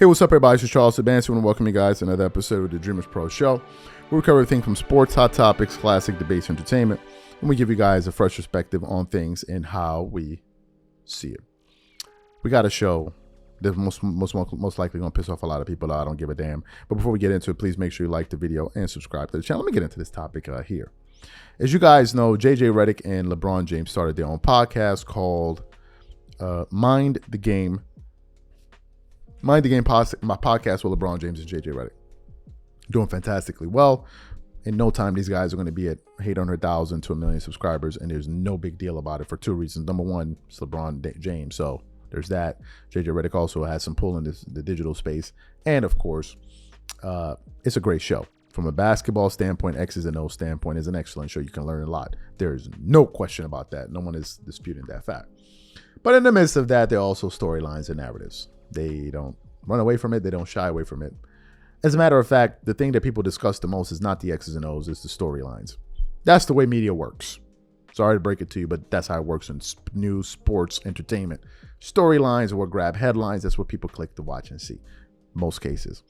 Hey, what's up, everybody? This is Charles Advance. I want to welcome you guys to another episode of the DREAMERSPRO show, where we cover everything from sports, hot topics, classic debates, entertainment, and we give you guys a fresh perspective on things and how we see it. We got a show that most likely going to piss off a lot of people. I don't give a damn. But before we get into it, please make sure you like the video and subscribe to the channel. Let me get into this topic here. As you guys know, JJ Redick and LeBron James started their own podcast called Mind the Game. My podcast with LeBron James and JJ Redick. Doing fantastically well. In no time, these guys are going to be at 800,000 to 1 million subscribers, and there's no big deal about it for two reasons. Number one, it's LeBron James, so there's that. JJ Redick also has some pull in the digital space. And, of course, it's a great show. From a basketball standpoint, X's and O's standpoint, is an excellent show. You can learn a lot. There's no question about that. No one is disputing that fact. But in the midst of that, there are also storylines and narratives. They don't run away from it. They don't shy away from it. As a matter of fact, the thing that people discuss the most is not the X's and O's, it's the storylines. That's the way media works. Sorry to break it to you, but that's how it works in news, sports, entertainment. Storylines are what grab headlines. That's what people click to watch and see. Most cases.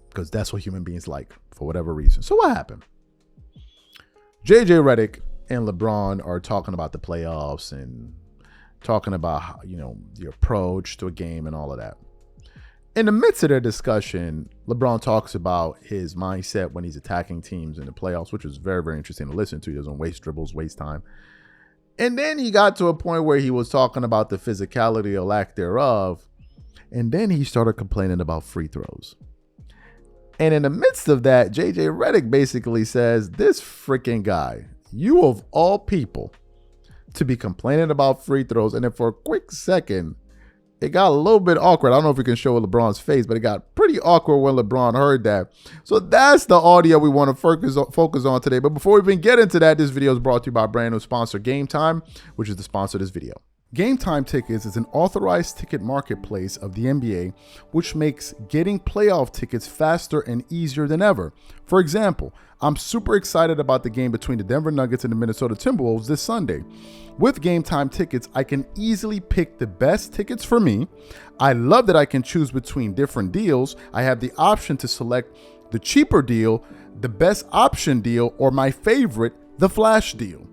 Because that's what human beings like, for whatever reason. So what happened? JJ Redick and LeBron are talking about the playoffs and talking about how, the approach to a game and all of that. In the midst of their discussion, LeBron talks about his mindset when he's attacking teams in the playoffs, which was very, very interesting to listen to. He doesn't waste dribbles, waste time. And then he got to a point where he was talking about the physicality or lack thereof. And then he started complaining about free throws. And in the midst of that, JJ Redick basically says, this freaking guy, you of all people, to be complaining about free throws. And then for a quick second, it got a little bit awkward. I don't know if we can show LeBron's face, but it got pretty awkward when LeBron heard that. So that's the audio we want to focus on today. But before we even get into that, this video is brought to you by brand new sponsor Game Time, which is the sponsor of this video. Game Time Tickets is an authorized ticket marketplace of the NBA, which makes getting playoff tickets faster and easier than ever. For example, I'm super excited about the game between the Denver Nuggets and the Minnesota Timberwolves this Sunday. With Game Time Tickets, I can easily pick the best tickets for me. I love that I can choose between different deals. I have the option to select the cheaper deal, the best option deal, or my favorite, the flash deal.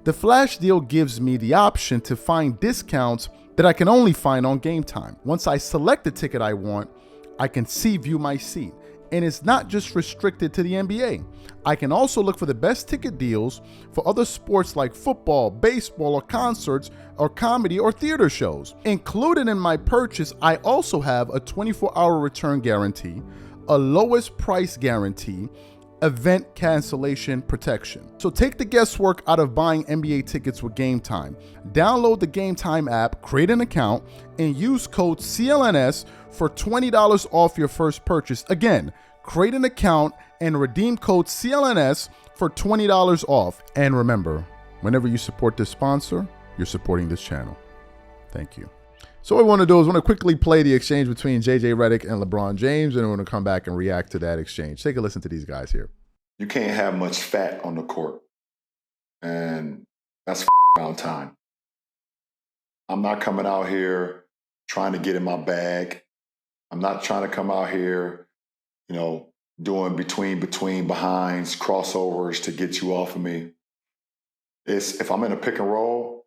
The flash deal gives me the option to find discounts that I can only find on Game Time. Once I select the ticket I want, I can view my seat. And it's not just restricted to the NBA. I can also look for the best ticket deals for other sports like football, baseball, or concerts, or comedy or theater shows. Included in my purchase, I also have a 24-hour return guarantee, a lowest price guarantee, event cancellation protection. So take the guesswork out of buying NBA tickets with Game Time. Download the Game Time app, create an account, and use code CLNS for $20 off your first purchase. Again, create an account and redeem code CLNS for $20 off. And remember, whenever you support this sponsor, you're supporting this channel. Thank you. So what I want to do is quickly play the exchange between JJ Redick and LeBron James, and we're going to come back and react to that exchange. Take a listen to these guys here. You can't have much fat on the court, and that's around time. I'm not coming out here trying to get in my bag. I'm not trying to come out here, doing between behinds, crossovers to get you off of me. If I'm in a pick and roll,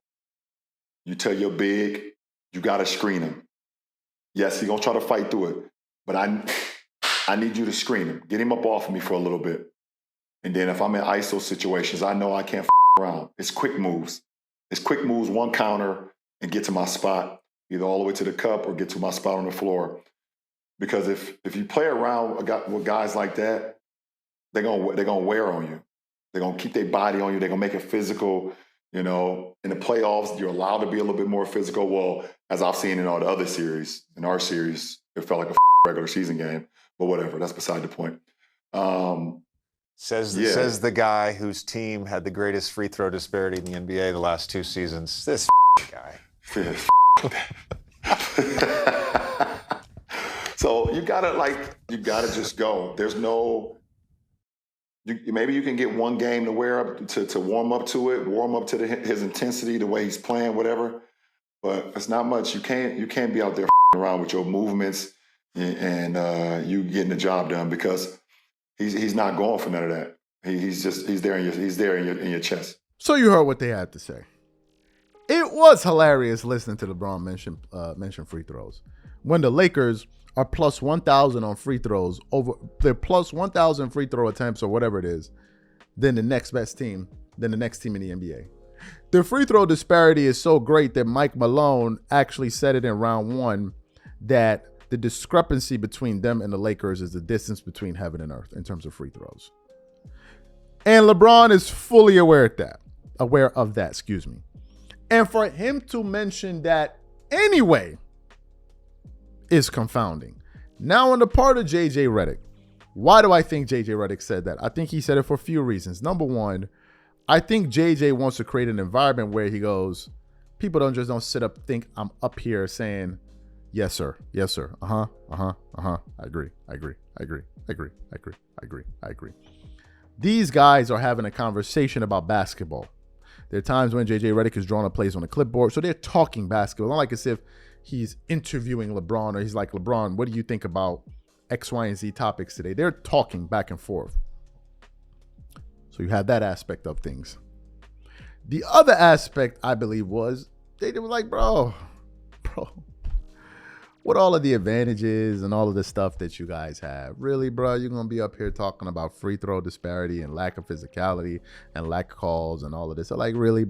you tell your big, you got to screen him. Yes, he's going to try to fight through it, but I need you to screen him. Get him up off of me for a little bit. And then if I'm in ISO situations, I know I can't around. It's quick moves. It's quick moves, one counter, and get to my spot, either all the way to the cup or get to my spot on the floor. Because if you play around with guys like that, they're gonna wear on you. They're going to keep their body on you. They're going to make it physical. In the playoffs, you're allowed to be a little bit more physical. Well, as I've seen in all the other series, in our series, it felt like a regular season game. But whatever, that's beside the point. Says the guy whose team had the greatest free throw disparity in the NBA the last two seasons. This guy. So you gotta just go. There's no. Maybe you can get one game to wear up to warm up to it, warm up to his intensity, the way he's playing, whatever. But it's not much. You can't be out there around with your movements, and you getting the job done, because he's not going for none of that. He's there in your chest. So you heard what they had to say. It was hilarious listening to LeBron mention free throws when the Lakers are plus 1,000 on free throws, they're plus 1,000 free throw attempts or whatever it is, than the next team in the NBA. The free throw disparity is so great that Mike Malone actually said it in round one that the discrepancy between them and the Lakers is the distance between heaven and earth in terms of free throws. And LeBron is fully aware of that, excuse me. And for him to mention that anyway is confounding. Now on the part of JJ Redick, why do I think JJ Redick said that? I think he said it for a few reasons. Number one, I think JJ wants to create an environment where he goes, people don't sit up, think I'm up here saying, yes, sir. Yes, sir. I agree. These guys are having a conversation about basketball. There are times when JJ Redick is drawing up plays on the clipboard, so they're talking basketball. Not like as if he's interviewing LeBron or he's like, LeBron, what do you think about X, Y, and Z topics today? They're talking back and forth. So you have that aspect of things. The other aspect, I believe, was they were like, bro, what all of the advantages and all of the stuff that you guys have? Really, bro, you're going to be up here talking about free throw disparity and lack of physicality and lack of calls and all of this. So like, really,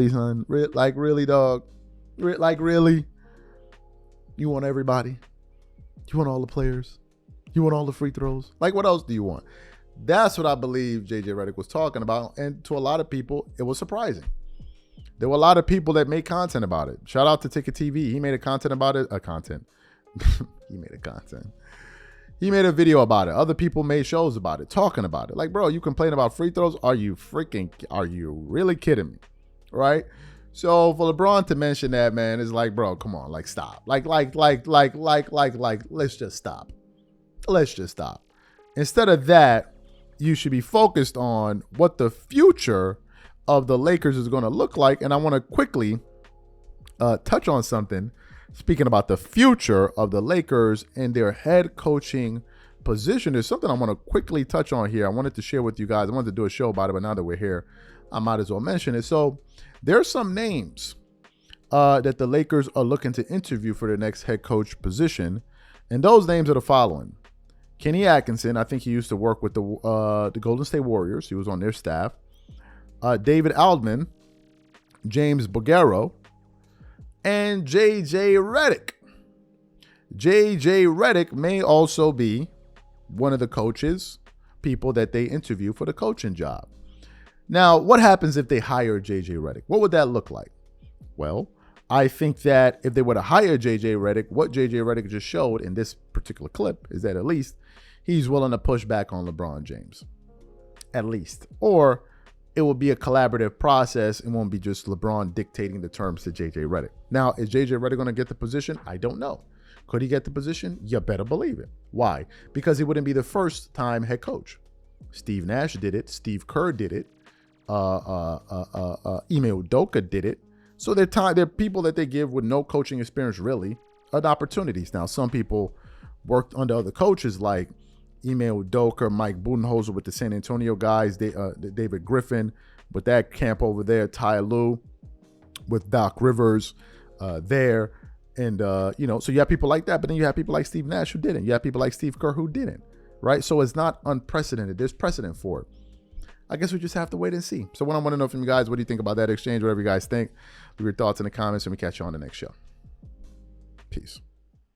son? Like, really, dog? Like, really? You want everybody? You want all the players? You want all the free throws? Like, what else do you want? That's what I believe JJ Redick was talking about. And to a lot of people, it was surprising. There were a lot of people that made content about it. Shout out to Ticket TV. He made a content about it. He made a video about it. Other people made shows about it, talking about it. Like, bro, you complain about free throws? Are you really kidding me? Right? So for LeBron to mention that, man, is like, bro, come on, like, stop. Like, let's just stop. Let's just stop. Instead of that, you should be focused on what the future of the Lakers is going to look like. And I want to quickly touch on something. Speaking about the future of the Lakers and their head coaching position, there's something I want to quickly touch on here. I wanted to share with you guys. I wanted to do a show about it, but now that we're here, I might as well mention it. So there's some names that the Lakers are looking to interview for their next head coach position. And those names are the following. Kenny Atkinson, I think he used to work with the Golden State Warriors. He was on their staff. David Aldman, James Boguero, and JJ Redick. JJ Redick may also be one of the people that they interview for the coaching job. Now, what happens if they hire JJ Redick? What would that look like? Well, I think that if they were to hire JJ Redick, what JJ Redick just showed in this particular clip is that at least he's willing to push back on LeBron James. At least. Or it will be a collaborative process. It won't be just LeBron dictating the terms to JJ Redick. Now, is JJ Redick going to get the position? I don't know. Could he get the position? You better believe it. Why? Because he wouldn't be the first time head coach. Steve Nash did it. Steve Kerr did it. Ime Udoka did it. So they're people that they give with no coaching experience really at opportunities. Now, some people worked under other coaches like Ime Udoka, Mike Budenholzer with the San Antonio guys, David Griffin with that camp over there, Ty Lue with Doc Rivers there. And, so you have people like that, but then you have people like Steve Nash who didn't. You have people like Steve Kerr who didn't, right? So it's not unprecedented. There's precedent for it. I guess we just have to wait and see. So what I want to know from you guys, what do you think about that exchange? Whatever you guys think, leave your thoughts in the comments, and we catch you on the next show. Peace.